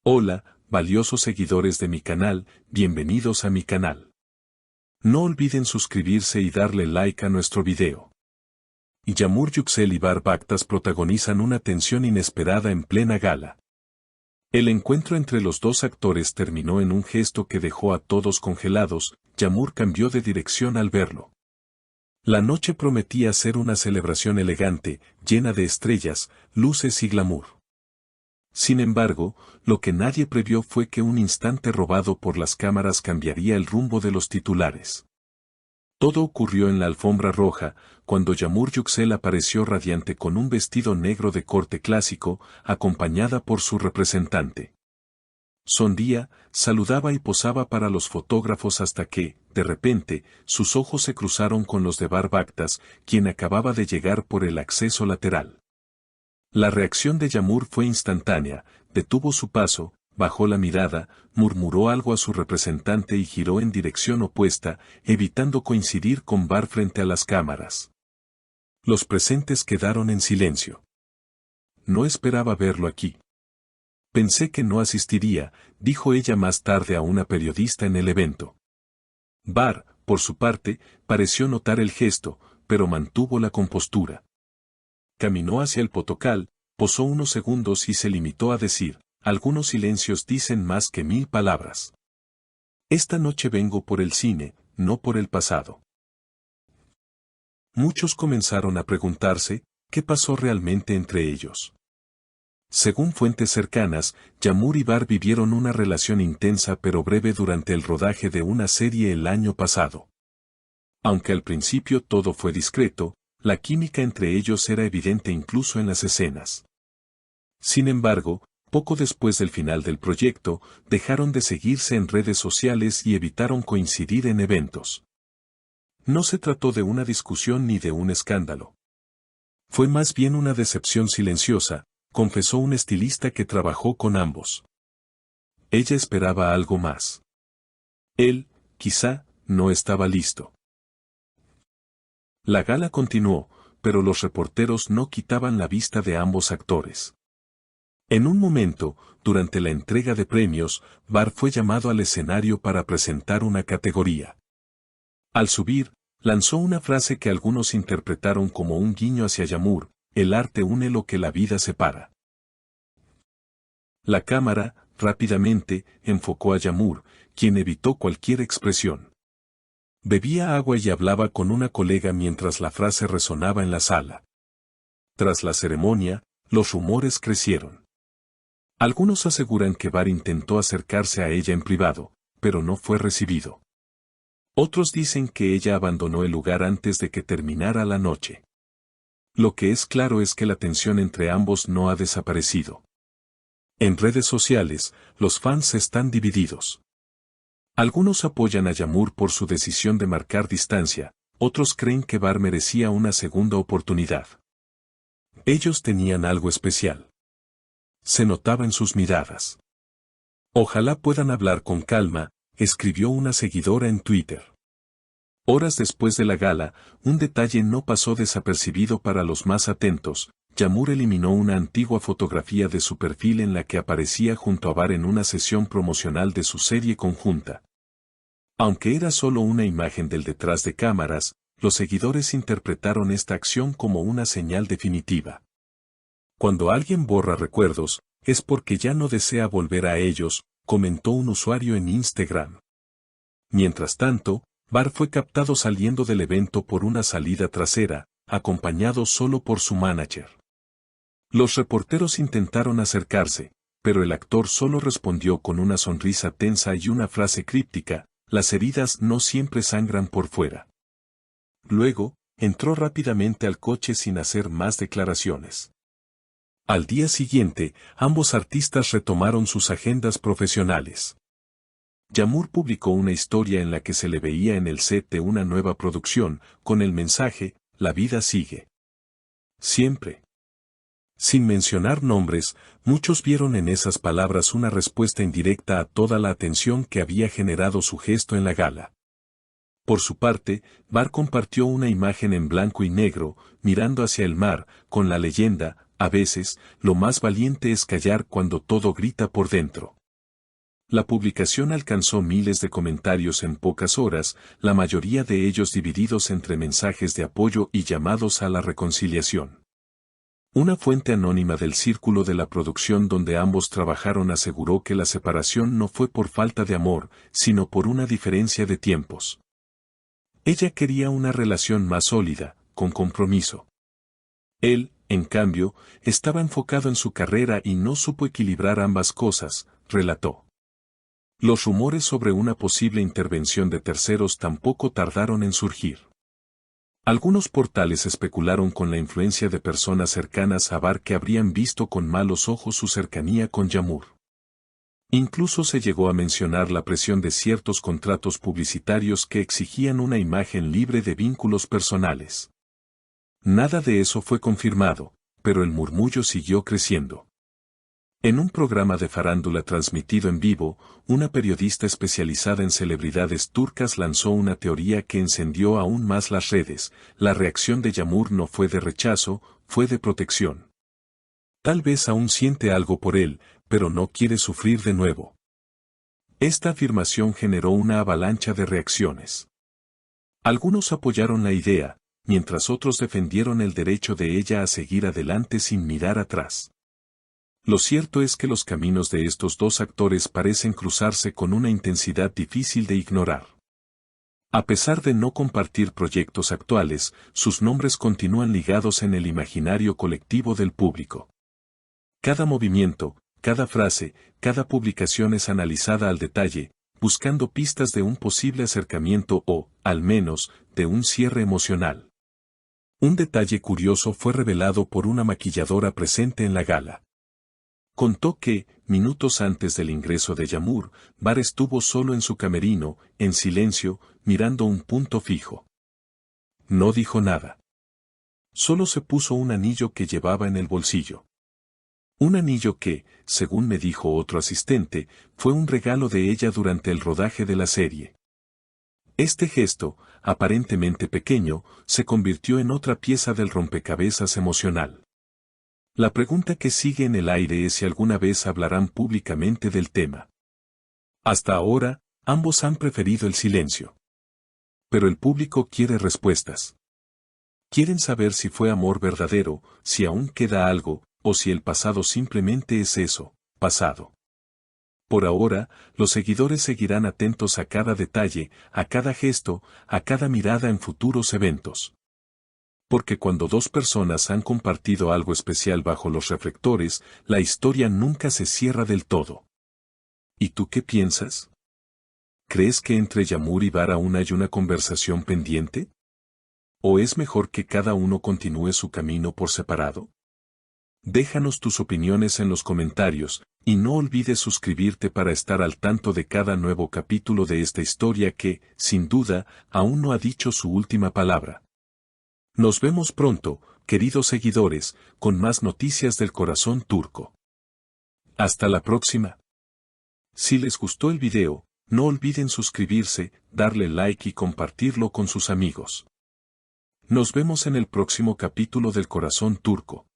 Hola, valiosos seguidores de mi canal, bienvenidos a mi canal. No olviden suscribirse y darle like a nuestro video. Yamur Yüksel y Var Baktas protagonizan una tensión inesperada en plena gala. El encuentro entre los dos actores terminó en un gesto que dejó a todos congelados. Yamur cambió de dirección al verlo. La noche prometía ser una celebración elegante, llena de estrellas, luces y glamour. Sin embargo, lo que nadie previó fue que un instante robado por las cámaras cambiaría el rumbo de los titulares. Todo ocurrió en la alfombra roja, cuando Yamur Yüksel apareció radiante con un vestido negro de corte clásico, acompañada por su representante. Sonría, saludaba y posaba para los fotógrafos hasta que, de repente, sus ojos se cruzaron con los de Var Baktas, quien acababa de llegar por el acceso lateral. La reacción de Yamur fue instantánea, detuvo su paso, bajó la mirada, murmuró algo a su representante y giró en dirección opuesta, evitando coincidir con Var frente a las cámaras. Los presentes quedaron en silencio. No esperaba verlo aquí. Pensé que no asistiría, dijo ella más tarde a una periodista en el evento. Var, por su parte, pareció notar el gesto, pero mantuvo la compostura. Caminó hacia el potocal, posó unos segundos y se limitó a decir, algunos silencios dicen más que 1000 palabras. Esta noche vengo por el cine, no por el pasado. Muchos comenzaron a preguntarse, ¿qué pasó realmente entre ellos? Según fuentes cercanas, Yamur y Var vivieron una relación intensa pero breve durante el rodaje de una serie el año pasado. Aunque al principio todo fue discreto, la química entre ellos era evidente incluso en las escenas. Sin embargo, poco después del final del proyecto, dejaron de seguirse en redes sociales y evitaron coincidir en eventos. No se trató de una discusión ni de un escándalo. Fue más bien una decepción silenciosa, confesó un estilista que trabajó con ambos. Ella esperaba algo más. Él, quizá, no estaba listo. La gala continuó, pero los reporteros no quitaban la vista de ambos actores. En un momento, durante la entrega de premios, Var fue llamado al escenario para presentar una categoría. Al subir, lanzó una frase que algunos interpretaron como un guiño hacia Yamur: el arte une lo que la vida separa. La cámara, rápidamente, enfocó a Yamur, quien evitó cualquier expresión. Bebía agua y hablaba con una colega mientras la frase resonaba en la sala. Tras la ceremonia, los rumores crecieron. Algunos aseguran que Var intentó acercarse a ella en privado, pero no fue recibido. Otros dicen que ella abandonó el lugar antes de que terminara la noche. Lo que es claro es que la tensión entre ambos no ha desaparecido. En redes sociales, los fans están divididos. Algunos apoyan a Yamur por su decisión de marcar distancia, otros creen que Var merecía una segunda oportunidad. Ellos tenían algo especial. Se notaba en sus miradas. Ojalá puedan hablar con calma, escribió una seguidora en Twitter. Horas después de la gala, un detalle no pasó desapercibido para los más atentos. Yamur eliminó una antigua fotografía de su perfil en la que aparecía junto a Var en una sesión promocional de su serie conjunta. Aunque era solo una imagen del detrás de cámaras, los seguidores interpretaron esta acción como una señal definitiva. Cuando alguien borra recuerdos, es porque ya no desea volver a ellos, comentó un usuario en Instagram. Mientras tanto, Var fue captado saliendo del evento por una salida trasera, acompañado solo por su manager. Los reporteros intentaron acercarse, pero el actor solo respondió con una sonrisa tensa y una frase críptica: las heridas no siempre sangran por fuera. Luego, entró rápidamente al coche sin hacer más declaraciones. Al día siguiente, ambos artistas retomaron sus agendas profesionales. Yamur publicó una historia en la que se le veía en el set de una nueva producción, con el mensaje: la vida sigue. Siempre. Sin mencionar nombres, muchos vieron en esas palabras una respuesta indirecta a toda la atención que había generado su gesto en la gala. Por su parte, Var compartió una imagen en blanco y negro, mirando hacia el mar, con la leyenda: a veces, lo más valiente es callar cuando todo grita por dentro. La publicación alcanzó miles de comentarios en pocas horas, la mayoría de ellos divididos entre mensajes de apoyo y llamados a la reconciliación. Una fuente anónima del círculo de la producción donde ambos trabajaron aseguró que la separación no fue por falta de amor, sino por una diferencia de tiempos. Ella quería una relación más sólida, con compromiso. Él, en cambio, estaba enfocado en su carrera y no supo equilibrar ambas cosas, relató. Los rumores sobre una posible intervención de terceros tampoco tardaron en surgir. Algunos portales especularon con la influencia de personas cercanas a Bar que habrían visto con malos ojos su cercanía con Yağmur. Incluso se llegó a mencionar la presión de ciertos contratos publicitarios que exigían una imagen libre de vínculos personales. Nada de eso fue confirmado, pero el murmullo siguió creciendo. En un programa de farándula transmitido en vivo, una periodista especializada en celebridades turcas lanzó una teoría que encendió aún más las redes. La reacción de Yağmur no fue de rechazo, fue de protección. Tal vez aún siente algo por él, pero no quiere sufrir de nuevo. Esta afirmación generó una avalancha de reacciones. Algunos apoyaron la idea, mientras otros defendieron el derecho de ella a seguir adelante sin mirar atrás. Lo cierto es que los caminos de estos dos actores parecen cruzarse con una intensidad difícil de ignorar. A pesar de no compartir proyectos actuales, sus nombres continúan ligados en el imaginario colectivo del público. Cada movimiento, cada frase, cada publicación es analizada al detalle, buscando pistas de un posible acercamiento o, al menos, de un cierre emocional. Un detalle curioso fue revelado por una maquilladora presente en la gala. Contó que, minutos antes del ingreso de Yağmur, Bar estuvo solo en su camerino, en silencio, mirando un punto fijo. No dijo nada. Solo se puso un anillo que llevaba en el bolsillo. Un anillo que, según me dijo otro asistente, fue un regalo de ella durante el rodaje de la serie. Este gesto, aparentemente pequeño, se convirtió en otra pieza del rompecabezas emocional. La pregunta que sigue en el aire es si alguna vez hablarán públicamente del tema. Hasta ahora, ambos han preferido el silencio. Pero el público quiere respuestas. Quieren saber si fue amor verdadero, si aún queda algo, o si el pasado simplemente es eso, pasado. Por ahora, los seguidores seguirán atentos a cada detalle, a cada gesto, a cada mirada en futuros eventos. Porque cuando dos personas han compartido algo especial bajo los reflectores, la historia nunca se cierra del todo. ¿Y tú qué piensas? ¿Crees que entre Yağmur y Bar aún hay una conversación pendiente? ¿O es mejor que cada uno continúe su camino por separado? Déjanos tus opiniones en los comentarios, y no olvides suscribirte para estar al tanto de cada nuevo capítulo de esta historia que, sin duda, aún no ha dicho su última palabra. Nos vemos pronto, queridos seguidores, con más noticias del corazón turco. Hasta la próxima. Si les gustó el video, no olviden suscribirse, darle like y compartirlo con sus amigos. Nos vemos en el próximo capítulo del corazón turco.